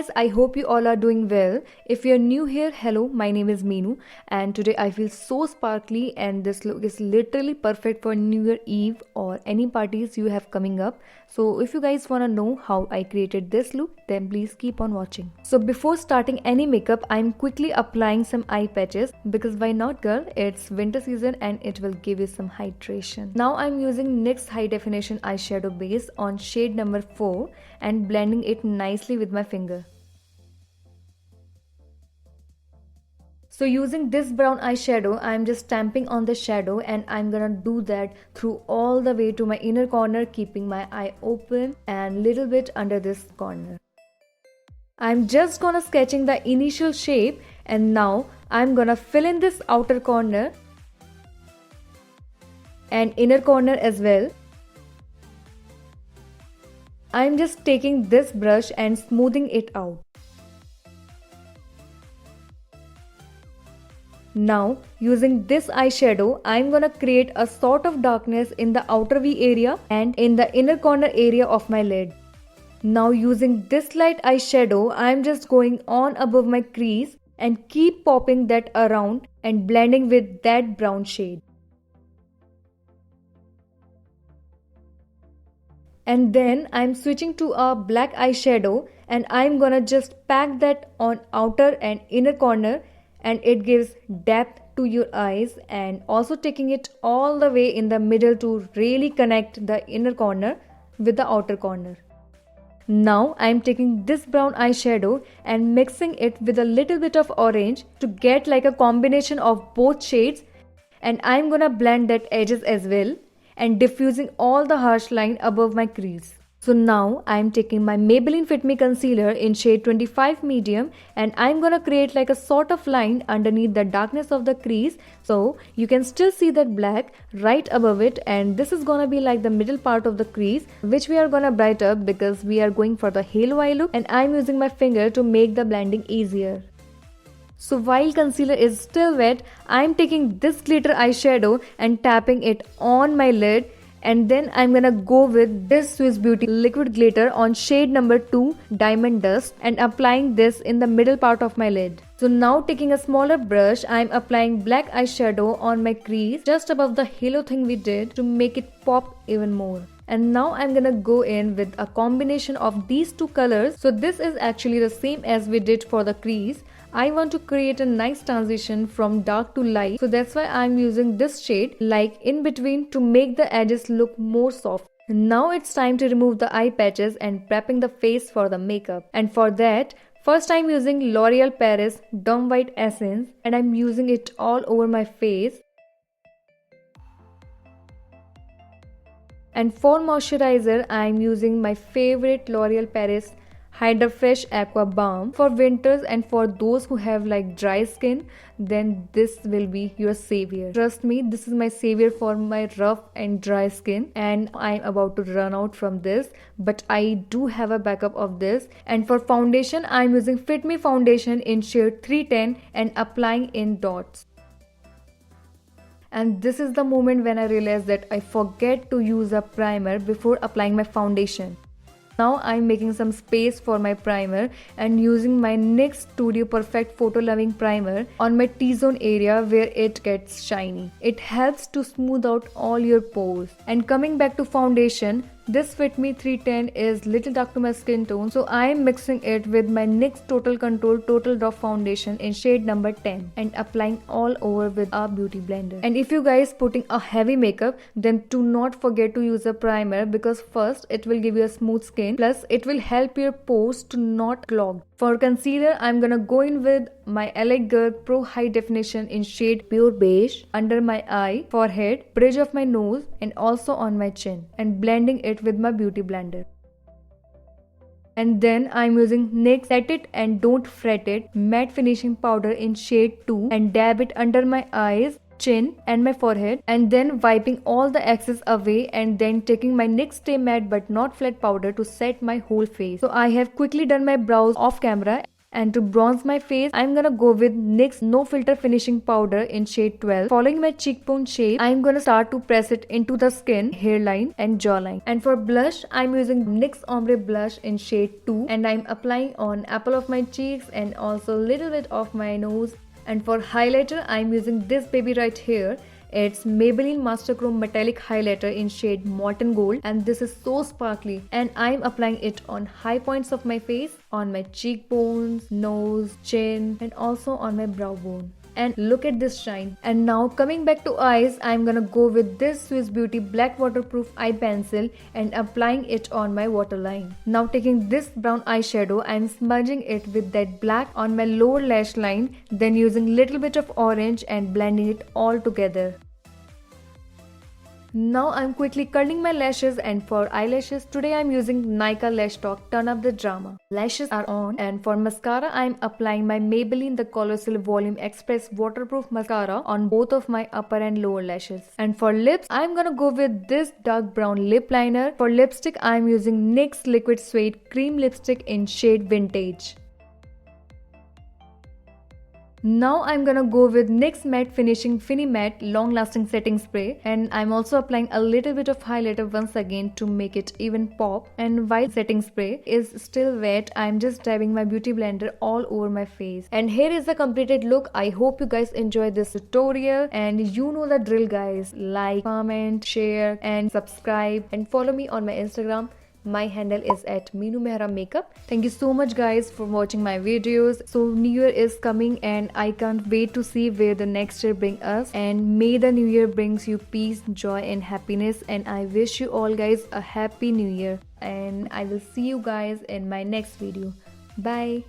guys, I hope you all are doing well. If you're new here, hello, my name is Meenu and today I feel so sparkly and this look is literally perfect for New Year Eve or any parties you have coming up. So if you guys want to know how I created this look, then please keep on watching. So before starting any makeup, I'm quickly applying some eye patches because why not girl, it's winter season and it will give you some hydration. Now I'm using NYX high definition eyeshadow base on shade number 4 and blending it nicely with my finger. So using this brown eyeshadow, I'm just stamping on the shadow and I'm gonna do that through all the way to my inner corner, keeping my eye open and little bit under this corner. I'm just gonna sketching the initial shape and now I'm gonna fill in this outer corner and inner corner as well. I'm just taking this brush and smoothing it out. Now using this eyeshadow, I'm gonna create a sort of darkness in the outer V area and in the inner corner area of my lid. Now using this light eyeshadow, I'm just going on above my crease and keep popping that around and blending with that brown shade. And then I'm switching to a black eyeshadow and I'm gonna just pack that on outer and inner corner and it gives depth to your eyes and also taking it all the way in the middle to really connect the inner corner with the outer corner. Now I'm taking this brown eyeshadow and mixing it with a little bit of orange to get like a combination of both shades, and I'm gonna blend that edges as well and diffusing all the harsh line above my crease. So now I'm taking my Maybelline Fit Me concealer in shade 25 medium and I'm gonna create like a sort of line underneath the darkness of the crease, so you can still see that black right above it, and this is gonna be like the middle part of the crease which we are gonna bright up because we are going for the halo eye look, and I'm using my finger to make the blending easier. So while concealer is still wet, I'm taking this glitter eyeshadow and tapping it on my lid, and then I'm gonna go with this Swiss Beauty liquid glitter on shade number 2 Diamond Dust and applying this in the middle part of my lid. So now taking a smaller brush, I'm applying black eyeshadow on my crease just above the halo thing we did to make it pop even more. And now I'm gonna go in with a combination of these two colors. So this is actually the same as we did for the crease. I want to create a nice transition from dark to light, so that's why I'm using this shade like in between to make the edges look more soft. Now it's time to remove the eye patches and prepping the face for the makeup. And for that, first I'm using L'Oreal Paris Dumb White Essence and I'm using it all over my face. And for moisturizer, I'm using my favorite L'Oreal Paris Hydra Fresh Aqua Balm. For winters and for those who have like dry skin, then this will be your savior. Trust me, this is my savior for my rough and dry skin, and I'm about to run out from this, but I do have a backup of this. And for foundation, I'm using Fit Me foundation in shade 310 and applying in dots. And this is the moment when I realized that I forget to use a primer before applying my foundation. Now I'm making some space for my primer and using my NYX Studio Perfect Photo Loving Primer on my T-zone area where it gets shiny. It helps to smooth out all your pores. And coming back to foundation, this Fit Me 310 is little dark to my skin tone, so I am mixing it with my NYX Total Control Total Drop Foundation in shade number 10 and applying all over with a beauty blender. And if you guys putting a heavy makeup, then do not forget to use a primer because first it will give you a smooth skin, plus it will help your pores to not clog. For concealer, I'm gonna go in with my LA Girl Pro High Definition in shade Pure Beige under my eye, forehead, bridge of my nose and also on my chin, and blending it with my beauty blender. And then I'm using NYX Set It and Don't Fret It matte finishing powder in shade 2 and dab it under my eyes, chin and my forehead, and then wiping all the excess away and then taking my NYX Stay Matte but Not Flat powder to set my whole face. So I have quickly done my brows off camera. And to bronze my face, I'm gonna go with NYX No Filter Finishing Powder in shade 12. Following my cheekbone shape, I'm gonna start to press it into the skin, hairline and jawline. And for blush, I'm using NYX Ombre Blush in shade 2. And I'm applying on apple of my cheeks and also little bit of my nose. And for highlighter, I'm using this baby right here. It's Maybelline Master Chrome Metallic Highlighter in shade Molten Gold, and this is so sparkly, and I'm applying it on high points of my face, on my cheekbones, nose, chin and also on my brow bone. And look at this shine. And now coming back to eyes, I'm gonna go with this Swiss Beauty Black Waterproof Eye Pencil and applying it on my waterline. Now taking this brown eyeshadow, I'm smudging it with that black on my lower lash line, then using little bit of orange and blending it all together. Now I'm quickly curling my lashes, and for eyelashes today I'm using Nykaa Lash Talk Turn Up the Drama. Lashes are on, and for mascara I'm applying my Maybelline The Colossal Volume Express Waterproof Mascara on both of my upper and lower lashes. And for lips, I'm gonna go with this dark brown lip liner. For lipstick, I'm using NYX Liquid Suede Cream Lipstick in shade Vintage. Now I'm gonna go with NYX Matte Finishing Fini Matte Long Lasting Setting Spray, and I'm also applying a little bit of highlighter once again to make it even pop. And while setting spray is still wet, I'm just dabbing my beauty blender all over my face. And here is the completed look. I hope you guys enjoyed this tutorial, and you know the drill guys. Like, comment, share and subscribe, and follow me on my Instagram. My handle is at Meenu Mehra Makeup. Thank you so much guys for watching my videos. So New Year is coming, and I can't wait to see where the next year brings us. And may the New Year brings you peace, joy and happiness. And I wish you all guys a happy New Year. And I will see you guys in my next video. Bye.